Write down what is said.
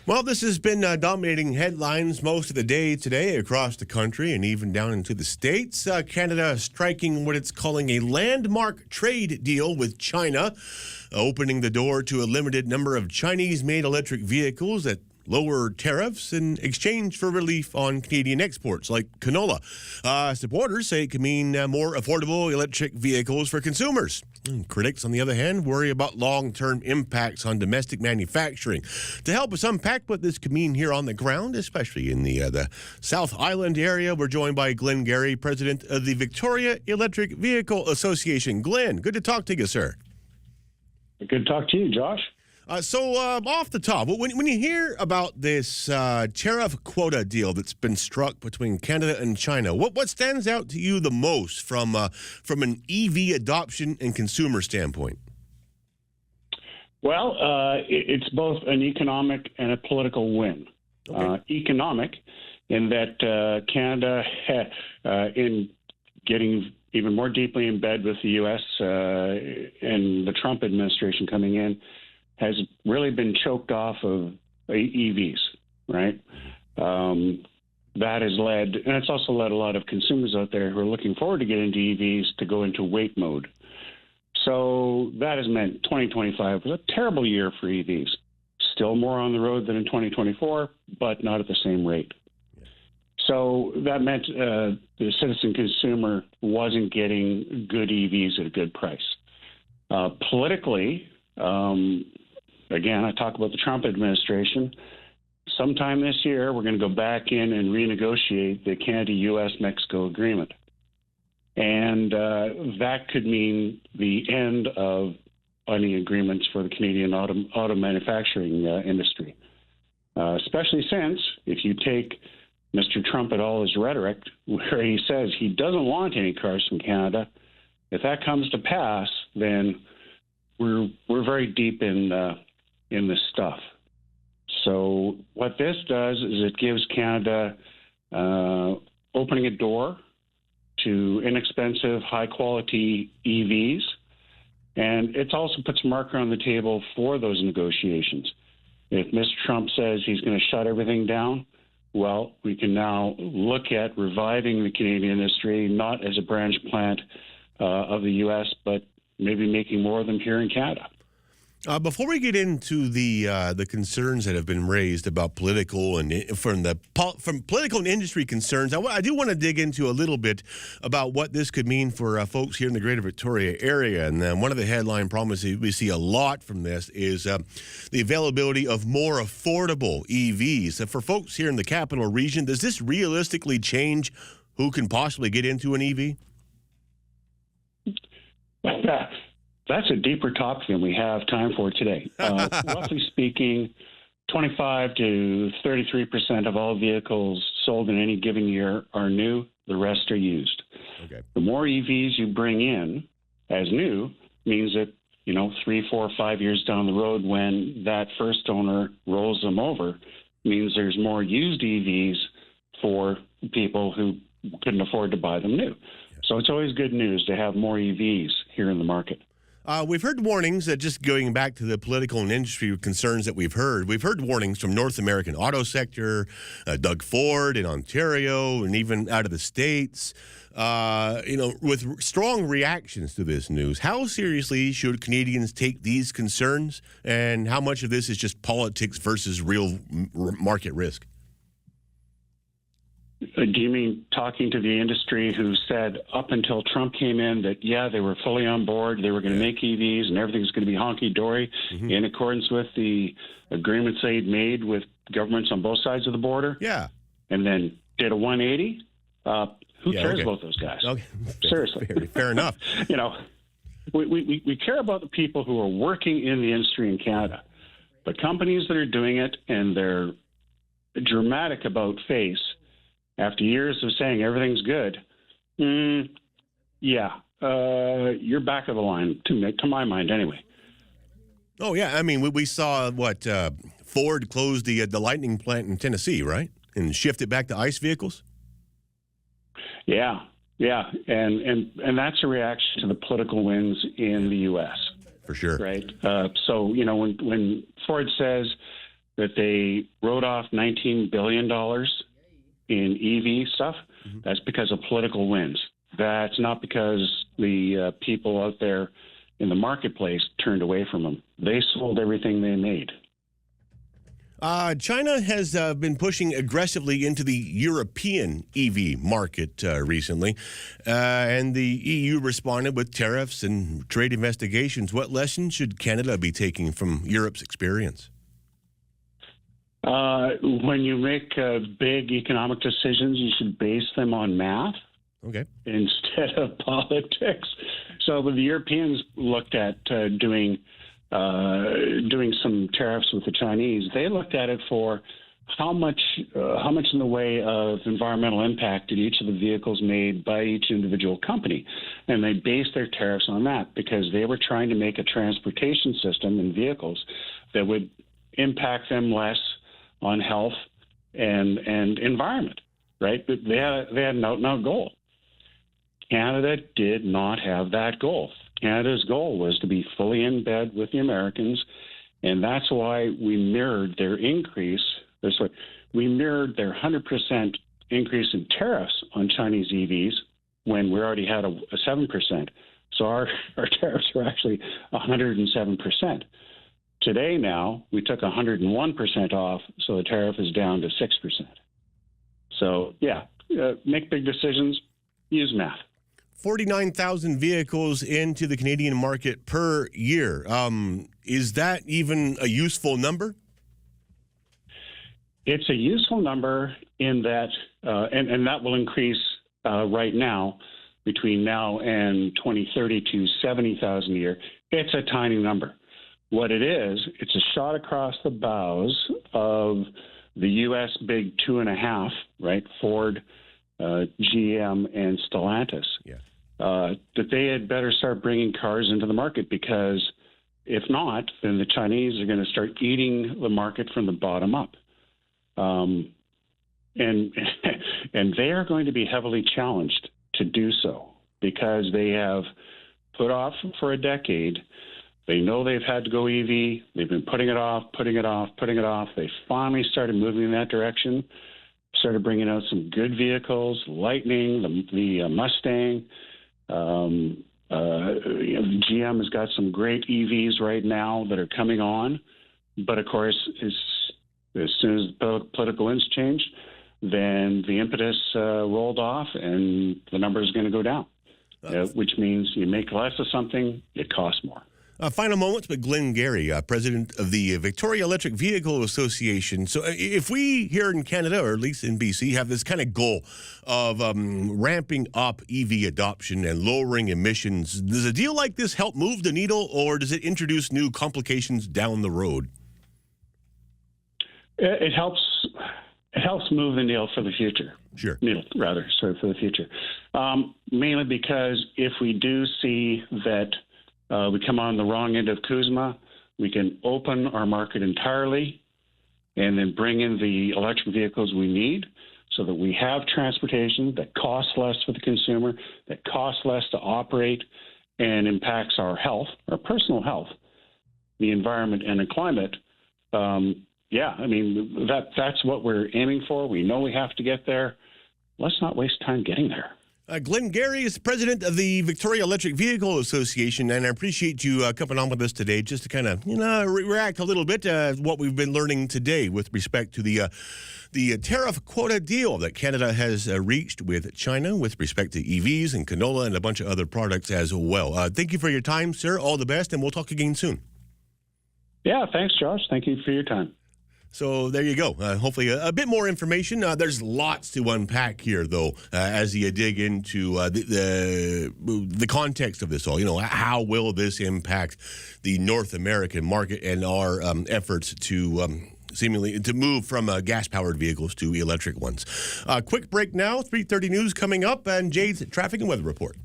Well, this has been dominating headlines most of the day today across the country and even down into the States. Canada striking what it's calling a landmark trade deal with China, opening the door to a limited number of Chinese-made electric vehicles at lower tariffs in exchange for relief on Canadian exports like canola. Supporters say it could mean more affordable electric vehicles for consumers. Critics, on the other hand, worry about long-term impacts on domestic manufacturing. To help us unpack what this could mean here on the ground, especially in the South Island area, we're joined by Glenn Garry, president of the Victoria Electric Vehicle Association. Glenn, good to talk to you, sir. Good to talk to you, Josh. So off the top, when you hear about this tariff quota deal that's been struck between Canada and China, what stands out to you the most from an EV adoption and consumer standpoint? Well, it's both an economic and a political win. Okay. Economic, in that Canada, in getting even more deeply in bed with the U.S. And the Trump administration coming in, has really been choked off of EVs, right? That has led, and it's also led a lot of consumers out there who are looking forward to get into EVs to go into wait mode. So that has meant 2025 was a terrible year for EVs. Still more on the road than in 2024, but not at the same rate. So that meant the citizen consumer wasn't getting good EVs at a good price. Politically, again, I talk about the Trump administration. Sometime this year, we're going to go back in and renegotiate the Canada-U.S.-Mexico agreement. And that could mean the end of any agreements for the Canadian auto manufacturing industry, especially since if you take Mr. Trump at all his rhetoric, where he says he doesn't want any cars from Canada, if that comes to pass, then we're very deep in this stuff. So what this does is it gives Canada opening a door to inexpensive, high-quality EVs, and it also puts a marker on the table for those negotiations. If Mr. Trump says he's going to shut everything down, well, we can now look at reviving the Canadian industry, not as a branch plant of the U.S., but maybe making more of them here in Canada. Before we get into the concerns that have been raised about political and from political and industry concerns, I do want to dig into a little bit about what this could mean for folks here in the Greater Victoria area. And one of the headline promises we see a lot from this is the availability of more affordable EVs. For folks here in the capital region, does this realistically change who can possibly get into an EV? That's a deeper topic than we have time for today. Roughly speaking, 25 to 33% of all vehicles sold in any given year are new. The rest are used. Okay. The more EVs you bring in as new means that, 3, 4, 5 years down the road when that first owner rolls them over, means there's more used EVs for people who couldn't afford to buy them new. So it's always good news to have more EVs here in the market. We've heard warnings that, just going back to the political and industry concerns that we've heard warnings from North American auto sector, Doug Ford in Ontario, and even out of the States, with strong reactions to this news. How seriously should Canadians take these concerns, and how much of this is just politics versus real market risk? Do you mean talking to the industry who said up until Trump came in that, they were fully on board, they were going to make EVs and everything's going to be honky-dory in accordance with the agreements they'd made with governments on both sides of the border? Yeah. And then did a 180? Who cares about those guys? Okay. Seriously. Fair enough. We care about the people who are working in the industry in Canada. But companies that are doing it and they're dramatic about face, after years of saying everything's good, you're back of the line, to my mind anyway. Oh, yeah. I mean, we saw Ford closed the Lightning plant in Tennessee, right? And shift it back to ICE vehicles? Yeah. And that's a reaction to the political wins in the U.S. For sure. Right? So, when Ford says that they wrote off $19 billion in EV stuff, that's because of political wins. That's not because the people out there in the marketplace turned away from them. They sold everything they made. China has been pushing aggressively into the European EV market recently, and the EU responded with tariffs and trade investigations. What lessons should Canada be taking from Europe's experience? When you make big economic decisions, you should base them on math. Okay. Instead of politics. So when the Europeans looked at doing some tariffs with the Chinese, they looked at it for how much in the way of environmental impact did each of the vehicles made by each individual company, and they based their tariffs on that because they were trying to make a transportation system in vehicles that would impact them less on health and environment. Right? They had an out-and-out goal. Canada did not have that goal. Canada's goal was to be fully in bed with the Americans, and that's why we mirrored their increase. We mirrored their 100% increase in tariffs on Chinese EVs when we already had a 7%. So our tariffs were actually 107%. Today now, we took 101% off, so the tariff is down to 6%. So, make big decisions, use math. 49,000 vehicles into the Canadian market per year. Is that even a useful number? It's a useful number in that, and that will increase right now, between now and 2030 to 70,000 a year. It's a tiny number. What it is, it's a shot across the bows of the U.S. big 2.5, right? Ford, GM, and Stellantis. Yeah. That they had better start bringing cars into the market, because if not, then the Chinese are going to start eating the market from the bottom up. And they are going to be heavily challenged to do so, because they have put off for a decade. They know they've had to go EV. They've been putting it off. They finally started moving in that direction, started bringing out some good vehicles, Lightning, the Mustang. GM has got some great EVs right now that are coming on. But, of course, as soon as the political winds changed, then the impetus rolled off and the number is going to go down, which means you make less of something, it costs more. Final moments with Glenn Garry, president of the Victoria Electric Vehicle Association. So if we here in Canada, or at least in BC, have this kind of goal of ramping up EV adoption and lowering emissions, does a deal like this help move the needle, or does it introduce new complications down the road? It helps move the needle for the future. Sure. For the future. Mainly because if we do see that we come on the wrong end of Kuzma, we can open our market entirely and then bring in the electric vehicles we need, so that we have transportation that costs less for the consumer, that costs less to operate, and impacts our health, our personal health, the environment, and the climate. That's what we're aiming for. We know we have to get there. Let's not waste time getting there. Glenn Garry is president of the Victoria Electric Vehicle Association, and I appreciate you coming on with us today just to kind of, react a little bit to what we've been learning today with respect to the tariff quota deal that Canada has reached with China with respect to EVs and canola and a bunch of other products as well. Thank you for your time, sir. All the best, and we'll talk again soon. Yeah, thanks, Josh. Thank you for your time. So there you go. Hopefully a bit more information. There's lots to unpack here, though, as you dig into the context of this all. How will this impact the North American market and our efforts to seemingly to move from gas-powered vehicles to electric ones? Quick break now. 3:30 news coming up, and Jade's traffic and weather report.